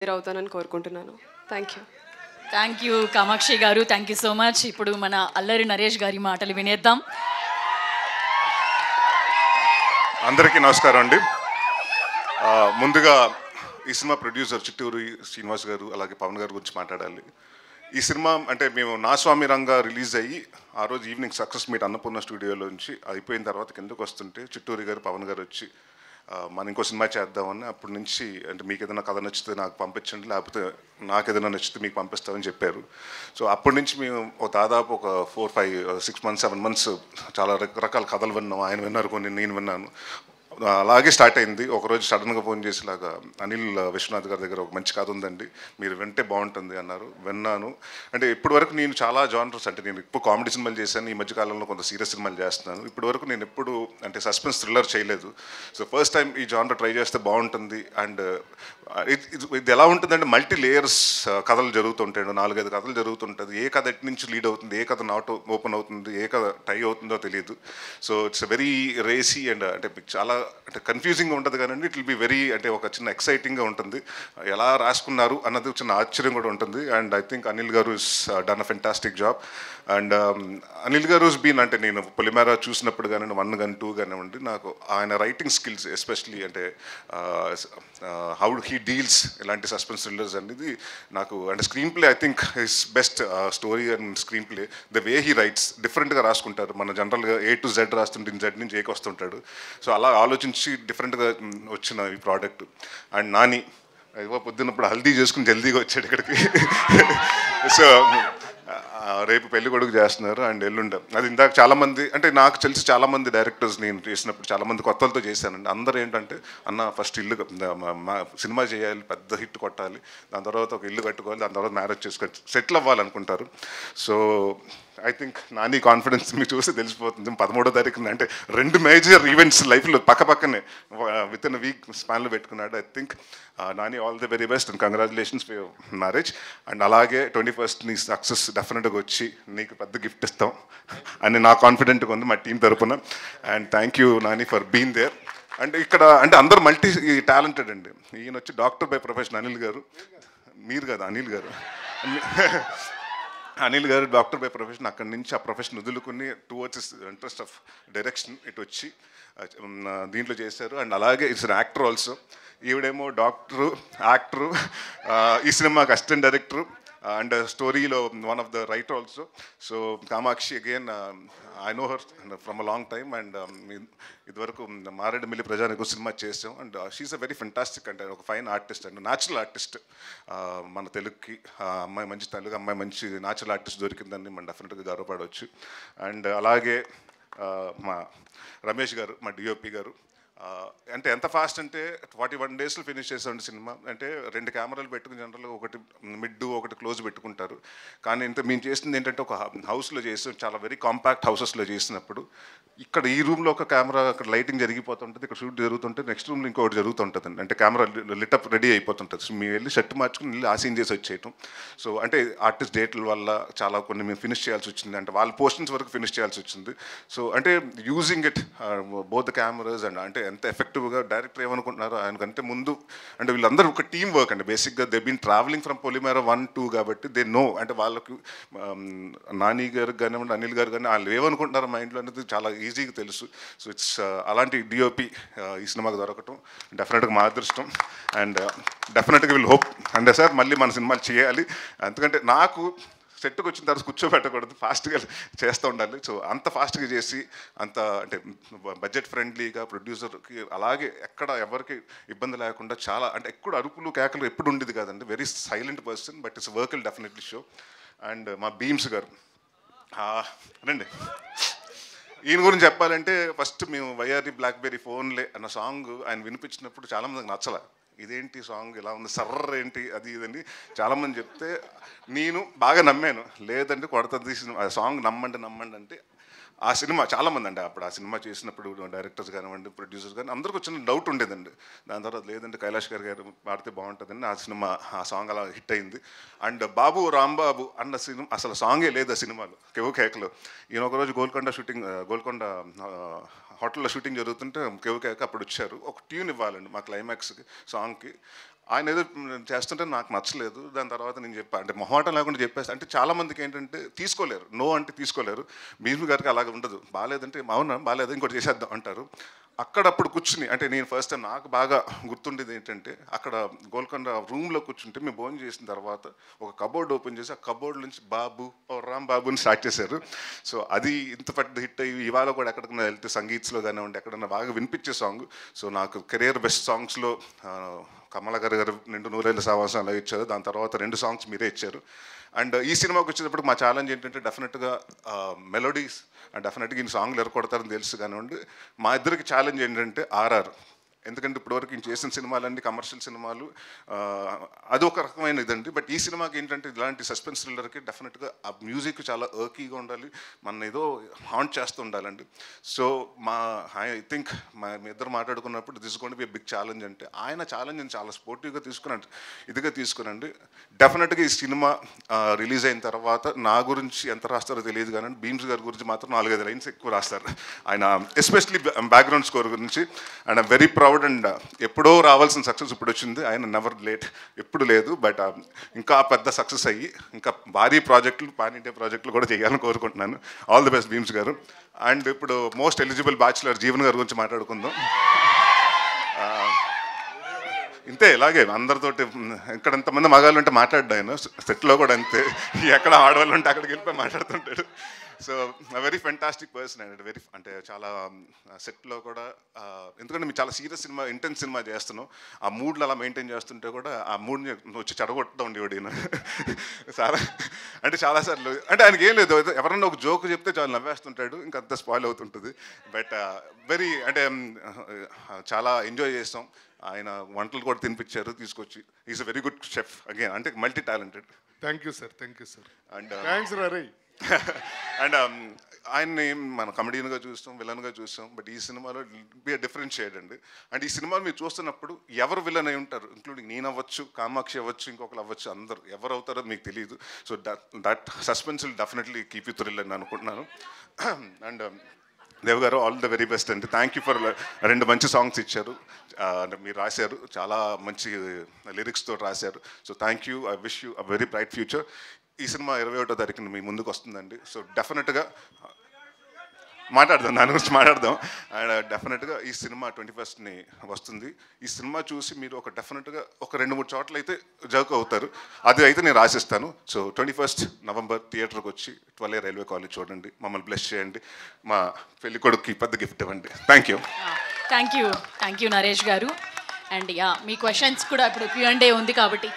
అవుతానని కోరుకుంటున్నాను. Thank you Kamakshi గారు, థ్యాంక్ యూ సో మచ్. ఇప్పుడు మన అల్లరి నరేష్ గారి మాటలు వినేద్దాం. అందరికీ నమస్కారం అండి. ముందుగా ఈ సినిమా ప్రొడ్యూసర్ చిట్టూరి శ్రీనివాస్ గారు అలాగే పవన్ గారి గురించి మాట్లాడాలి. ఈ సినిమా అంటే మేము నా స్వామి రంగా రిలీజ్ అయ్యి ఆ రోజు ఈవినింగ్ సక్సెస్ మీట్ అన్నపూర్ణ స్టూడియోలో నుంచి అయిపోయిన తర్వాత కిందకు వస్తుంటే చిట్టూరి గారు పవన్ గారు వచ్చి మనం ఇంకో సినిమా చేద్దామని అప్పటి నుంచి అంటే మీకు ఏదైనా కథ నచ్చితే నాకు పంపించండి, లేకపోతే నాకు ఏదైనా నచ్చితే మీకు పంపిస్తామని చెప్పారు. సో అప్పటి నుంచి మేము దాదాపు ఒక 4, 5, 6 months 7 months చాలా రకరకాల కథలు విన్నాం. ఆయన విన్నారు, కొన్ని నేను విన్నాను. అలాగే స్టార్ట్ అయింది. ఒకరోజు సడన్గా ఫోన్ చేసేలాగా అనిల్ విశ్వనాథ్ గారి దగ్గర ఒక మంచి కథ ఉందండి, మీరు వింటే బాగుంటుంది అన్నారు. విన్నాను. అంటే ఇప్పటి వరకు నేను చాలా జానర్స్, అంటే నేను ఇప్పుడు కామెడీ సినిమాలు చేశాను, ఈ మధ్యకాలంలో కొంత సీరియస్ సినిమాలు చేస్తున్నాను. ఇప్పటి వరకు నేను ఎప్పుడు అంటే సస్పెన్స్ థ్రిల్లర్ చేయలేదు. సో ఫస్ట్ టైం ఈ జానర్ ట్రై చేస్తే బాగుంటుంది. అండ్ ఇది ఎలా ఉంటుందంటే మల్టీ లేయర్స్ కథలు జరుగుతుంటాయి, 4-5 కథలు జరుగుతుంటుంది. ఏ కథ ఎటు నుంచి లీడ్ అవుతుంది, ఏ కథ నాట్ ఓపెన్ అవుతుంది, ఏ కథ టై అవుతుందో తెలియదు. So it's very racy and అంటే చాలా అంటే కన్ఫ్యూజింగ్గా ఉంటుంది కానీ ఇట్ విల్ బి వెరీ అంటే ఒక చిన్న ఎక్సైటింగ్గా ఉంటుంది. ఎలా రాసుకున్నారు అన్నది చిన్న ఆశ్చర్యం కూడా ఉంటుంది. అండ్ ఐ థింక్ అనిల్ గారు is done a fantastic job. And Anil గారు బీన్ అంటే నేను పొలిమేర చూసినప్పుడు కానీ 1 కానీ 2 కానివ్వండి, నాకు ఆయన రైటింగ్ స్కిల్స్ ఎస్పెషలీ అంటే హౌ హీ డీల్స్ ఇలాంటి సస్పెన్స్ థ్రిల్లర్స్ అనేది నాకు అంటే screen play I think his best story and screen play. The way he writes డిఫరెంట్గా రాసుకుంటారు. మన జనరల్గా A to Z రాస్తుంటే Z నుంచి Aకి వస్తుంటాడు. సో అలా ఆలోచించి డిఫరెంట్గా వచ్చిన ఈ ప్రోడక్ట్. అండ్ నాని పొద్దున్నప్పుడు హల్దీ చేసుకుని జల్దీగా వచ్చాడు ఇక్కడికి. సో రేపు పెళ్లి కొడుకు చేస్తున్నారు అండ్ ఎల్లుండ అది ఇందాక చాలామంది అంటే నాకు తెలిసి చాలామంది డైరెక్టర్స్ నేను చేసినప్పుడు చాలామంది కొత్తలతో చేశానండి. అందరూ ఏంటంటే అన్న ఫస్ట్ ఇల్లు సినిమా చేయాలి, పెద్ద హిట్ కొట్టాలి, దాని తర్వాత ఒక ఇల్లు కట్టుకోవాలి, దాని తర్వాత మ్యారేజ్ చేసుకోవాలి, సెటిల్ అవ్వాలనుకుంటారు. So I think Nani confidence మీకు చూస్తే తెలిసిపోతుంది. 13వ తారీఖున అంటే 2 మేజర్ ఈవెంట్స్ లైఫ్లో పక్కపక్కనే విత్ ఇన్ వీక్ స్పాన్లో పెట్టుకున్నాడు. I think Nani all the very best and congratulations for your marriage. And అలాగే 21st నీ సక్సెస్ డెఫినెట్గా వచ్చి నీకు పెద్ద గిఫ్ట్ ఇస్తాం అని నా కాన్ఫిడెంట్గా ఉంది మా టీం తరపున. And thank you Nani for being there. And ఇక్కడ అంటే అందరు మల్టీ టాలెంటెడ్ అండి. ఈయన వచ్చి డాక్టర్ బై ప్రొఫెషన్ అనిల్ గారు, మీరు కదా అనిల్ గారు, అనిల్ గారు డాక్టర్ బై ప్రొఫెషన్. అక్కడి నుంచి ఆ ప్రొఫెషన్ వదులుకుని టువర్డ్స్ ఇంట్రెస్ట్ ఆఫ్ డైరెక్షన్ ఇటు వచ్చి దీంట్లో చేశారు. అండ్ అలాగే ఇట్స్ యాక్టర్ ఆల్సో. ఈవిడేమో డాక్టరు, యాక్టరు, ఈ సినిమాకి అసిస్టెంట్ డైరెక్టరు అండ్ స్టోరీలో one of the writer also. So Kamakshi again I know her from a long time. And ఇదివరకు మారేడుమిల్లి ప్రజానికి సినిమా చేసాం. And she's a very fantastic అంటే ఒక fine artist and natural artist. మన తెలుగుకి అమ్మాయి మంచి తెలుగు అమ్మాయి మంచి న్యాచురల్ ఆర్టిస్ట్ దొరికిందని మనం డెఫినెట్గా గర్వపడవచ్చు. అండ్ అలాగే మా రమేష్ గారు, మా డిఓపి గారు, అంటే ఎంత ఫాస్ట్ అంటే 41 daysలో ఫినిష్ చేసాం సినిమా. అంటే 2 కెమెరాలు పెట్టుకుని జనరల్గా ఒకటి మిడ్ ఒకటి క్లోజ్ పెట్టుకుంటారు. కానీ ఇంత మేము చేసింది ఏంటంటే ఒక హౌస్లో చేసాం, చాలా వెరీ కాంపాక్ట్ హౌసెస్లో చేసినప్పుడు ఇక్కడ ఈ రూమ్లో ఒక కెమెరా, అక్కడ లైటింగ్ జరిగిపోతుంటుంది, ఇక్కడ షూట్ జరుగుతుంటే నెక్స్ట్ రూమ్లో ఇంకొకటి జరుగుతుంటుంది. అంటే కెమెరా లిటప్ రెడీ అయిపోతుంటుంది. సో మేము వెళ్ళి షర్ట్ మార్చుకుని వెళ్ళి ఆ సీన్ చేసి వచ్చేయటం. సో అంటే ఆర్టిస్ట్ డేట్ల వల్ల చాలా కొన్ని మేము ఫినిష్ చేయాల్సి వచ్చింది, అంటే వాళ్ళ పోర్షన్స్ వరకు ఫినిష్ చేయాల్సి వచ్చింది. సో అంటే using it both the cameras and అంటే ఎంత ఎఫెక్టివ్గా డైరెక్టర్ ఏమనుకుంటున్నారు ఆయనకంటే ముందు అంటే వీళ్ళందరూ ఒక టీమ్ వర్క్ అండి. బేసిక్గా దే బీన్ ట్రావెలింగ్ ఫ్రమ్ పొలిమేర 1, 2 కాబట్టి దే నో. అంటే వాళ్ళకు నాని గారు కానివ్వండి, అనిల్ గారు కానీ వాళ్ళు ఏమనుకుంటున్నారు మైండ్లో అనేది చాలా ఈజీగా తెలుసు. సో ఇట్స్ అలాంటి డిఓపి ఈ సినిమాకి దొరకటం డెఫినెట్గా మా అదృష్టం. అండ్ డెఫినెట్గా విల్ హోప్ అంటే సార్ మళ్ళీ మన సినిమాలు చేయాలి. ఎందుకంటే నాకు సెట్కి వచ్చిన తర్వాత కూర్చోబెట్టకూడదు, ఫాస్ట్గా చేస్తూ ఉండాలి. సో అంత ఫాస్ట్గా చేసి అంత అంటే బడ్జెట్ ఫ్రెండ్లీగా ప్రొడ్యూసర్కి అలాగే ఎక్కడ ఎవరికి ఇబ్బంది లేకుండా చాలా అంటే ఎక్కడ అరుపులు కేకలు ఎప్పుడు ఉండేది కాదండి. Very silent person but it's work will definitely show. And మా భీమ్స్ గారు రండి. ఈయన గురించి చెప్పాలంటే ఫస్ట్ మేము వైఆర్డి బ్లాక్బెర్రీ ఫోన్లే అన్న సాంగ్ ఆయన వినిపించినప్పుడు చాలామందికి నచ్చలే. ఇదేంటి సాంగ్ ఇలా ఉంది, సర్ర ఏంటి అది ఇదండి చాలామంది చెప్తే నేను బాగా నమ్మాను. లేదంటే కొడతది ఆ సాంగ్ నమ్మండి అంటే ఆ సినిమా చాలామంది అండి అప్పుడు ఆ సినిమా చేసినప్పుడు డైరెక్టర్స్ కానివ్వండి, ప్రొడ్యూసర్స్ కానీ అందరికీ వచ్చిన డౌట్ ఉండేదండి. దాని తర్వాత లేదంటే కైలాష్ గారు పాడితే బాగుంటుందండి. ఆ సినిమా ఆ సాంగ్ అలా హిట్ అయింది. అండ్ బాబు రాంబాబు అన్న సినిమా అసలు సాంగే లేదు ఆ సినిమాలో, కెవు కేకలో. ఈయన ఒకరోజు గోల్కొండ హోటల్లో షూటింగ్ జరుగుతుంటే కెవు కేక అప్పుడు వచ్చారు. ఒక ట్యూన్ ఇవ్వాలండి మా క్లైమాక్స్కి సాంగ్కి. ఆయన ఏదో చేస్తుంటే నాకు నచ్చలేదు. దాని తర్వాత నేను చెప్పా, అంటే మొహమాటం లేకుండా చెప్పేసి, అంటే చాలామందికి ఏంటంటే తీసుకోలేరు, నో అంటే తీసుకోలేరు. భీష్మ గారికి అలాగ ఉండదు. బాగాలేదంటే అవునా బాగాలేదు ఇంకోటి చేసేద్దాం అంటారు. అక్కడప్పుడు కూర్చుని, అంటే నేను ఫస్ట్ టైం నాకు బాగా గుర్తుండేది ఏంటంటే, అక్కడ గోల్కొండ రూమ్లో కూర్చుంటే మేము భోజనం చేసిన తర్వాత ఒక కబోర్డ్ ఓపెన్ చేసి ఆ కబోర్డ్ నుంచి బాబు ఓ రామ్ బాబుని స్టార్ట్ చేశారు. సో అది ఇంత పెద్ద హిట్ అయ్యి ఇవాళ కూడా ఎక్కడికైనా వెళ్తే సంగీత్స్లో కానివ్వండి ఎక్కడన్నా బాగా వినిపించే సాంగ్. సో నాకు కెరియర్ బెస్ట్ సాంగ్స్లో కమల గారు నిండు నూరేళ్ళ సావాసం అలా ఇచ్చారు. దాని తర్వాత 2 సాంగ్స్ మీరే ఇచ్చారు. అండ్ ఈ సినిమాకి వచ్చేటప్పుడు మా ఛాలెంజ్ ఏంటంటే డెఫినెట్గా మెలోడీస్ అండ్ డెఫినెట్గా ఈ సాంగ్లు ఎరకొడతారని తెలుసు కానివ్వండి. మా ఇద్దరికి ఛాలెంజ్ ఏంటంటే ఆర్ఆర్. ఎందుకంటే ఇప్పటివరకు నేను చేసిన సినిమాలన్నీ కమర్షియల్ సినిమాలు, అది ఒక రకమైన ఇదండి. బట్ ఈ సినిమాకి ఏంటంటే ఇలాంటి సస్పెన్స్ థ్రిల్లర్కి డెఫినెట్గా ఆ మ్యూజిక్ చాలా ఎర్కీగా ఉండాలి, మన ఏదో హాంట్ చేస్తూ ఉండాలండి. సో ఐ థింక్ మీ ఇద్దరు మాట్లాడుకున్నప్పుడు this going to be big challenge. అంటే ఆయన ఛాలెంజ్ని చాలా స్పోర్టివ్గా తీసుకున్నాడు, ఇదిగా తీసుకురండి. డెఫినెట్గా ఈ సినిమా రిలీజ్ అయిన తర్వాత నా గురించి ఎంత రాస్తారో తెలియదు కానీ భీమ్స్ గారి గురించి మాత్రం 4-5 లైన్స్ ఎక్కువ రాస్తారు ఆయన, ఎస్పెషలీ బ్యాక్గ్రౌండ్ స్కోర్ గురించి. And I'm very proud. And ఎప్పుడో రావాల్సిన సక్సెస్ ఇప్పుడు వచ్చింది. ఆయన నెవర్ లేట్, ఎప్పుడు లేదు. బట్ ఇంకా పెద్ద సక్సెస్ అయ్యి ఇంకా భారీ ప్రాజెక్టులు, పాన్ ఇండియా ప్రాజెక్టులు కూడా చేయాలని కోరుకుంటున్నాను. ఆల్ ది బెస్ట్ భీమ్స్ గారు. అండ్ ఇప్పుడు మోస్ట్ ఎలిజిబుల్ బ్యాచులర్ జీవన్ గారి గురించి మాట్లాడుకుందాం. ఇంతే, ఇలాగే అందరితోటి ఇక్కడ ఎంతమంది మగాళ్ళు ఉంటే మాట్లాడ్డా ఆయన, సెట్లో కూడా అంతే, ఎక్కడ ఆడవాళ్ళు ఉంటే అక్కడికి వెళ్ళిపోయి మాట్లాడుతుంటాడు. So very fantastic person and very, అంటే చాలా సెట్లో కూడా, ఎందుకంటే మీరు చాలా సీరియస్ సినిమా, ఇంటెన్స్ సినిమా చేస్తున్నాం, ఆ మూడ్లు అలా మెయింటైన్ చేస్తుంటే కూడా ఆ మూడ్ని వచ్చి చెడగొట్టడం ఉండేవాడు ఈయన చాలా. అంటే చాలాసార్లు అంటే ఆయనకి ఏం లేదు, ఎవరన్నా ఒక జోక్ చెప్తే చాలా నవ్వేస్తుంటాడు, ఇంకా అంత స్పాయిల్ అవుతుంటుంది. బట్ వెరీ, అంటే చాలా ఎంజాయ్ చేస్తాం. ఆయన వంటలు కూడా తినిపించారు తీసుకొచ్చి. Is a very good chef again, అంటే multi talented. Thank you sir, thank you sir. And thanks Rai. And ఆయన్ని మనం కమెడియన్గా చూస్తాం, విలన్గా చూస్తాం. బట్ ఈ సినిమాలో బి డిఫరెంట్ షేడ్ అండి. అండ్ ఈ సినిమా మీరు చూస్తున్నప్పుడు ఎవరు విలన్ అయి ఉంటారు, ఇంక్లూడింగ్ నేను అవ్వచ్చు, కామాక్షి అవ్వచ్చు, ఇంకొకరు అవ్వచ్చు, అందరు ఎవరు అవుతారో మీకు తెలియదు. So that suspense will definitely keep you thrill అని అనుకుంటున్నాను. అండ్ దేవ్ గారు, ఆల్ ద వెరీ బెస్ట్ అండి. థ్యాంక్ యూ ఫర్ 2 మంచి సాంగ్స్ ఇచ్చారు, అంటే మీరు రాశారు, చాలా మంచి లిరిక్స్తో రాశారు. So thank you. I wish you a very bright future. ఈ సినిమా 21వ తారీఖున మీ ముందుకు వస్తుందండి. సో డెఫినెట్గా మాట్లాడదాం, దాని గురించి మాట్లాడదాం. అండ్ డెఫినెట్గా ఈ సినిమా 21st వస్తుంది. ఈ సినిమా చూసి మీరు డెఫినెట్గా ఒక 2-3 చోట్ల అయితే జర్క్ అవుతారు, అది అయితే నేను రాసిస్తాను. సో 21st నవంబర్ థియేటర్కి వచ్చి 12A రైల్వే కాలేజ్ చూడండి, మమ్మల్ని బ్లెస్ చేయండి, మా పెళ్లి కొడుకుకి పెద్ద గిఫ్ట్ ఇవ్వండి. Thank you. Thank you Naresh garu. And yeah, me questions కూడా ఇప్పుడు Q&A ఉంది కాబట్టి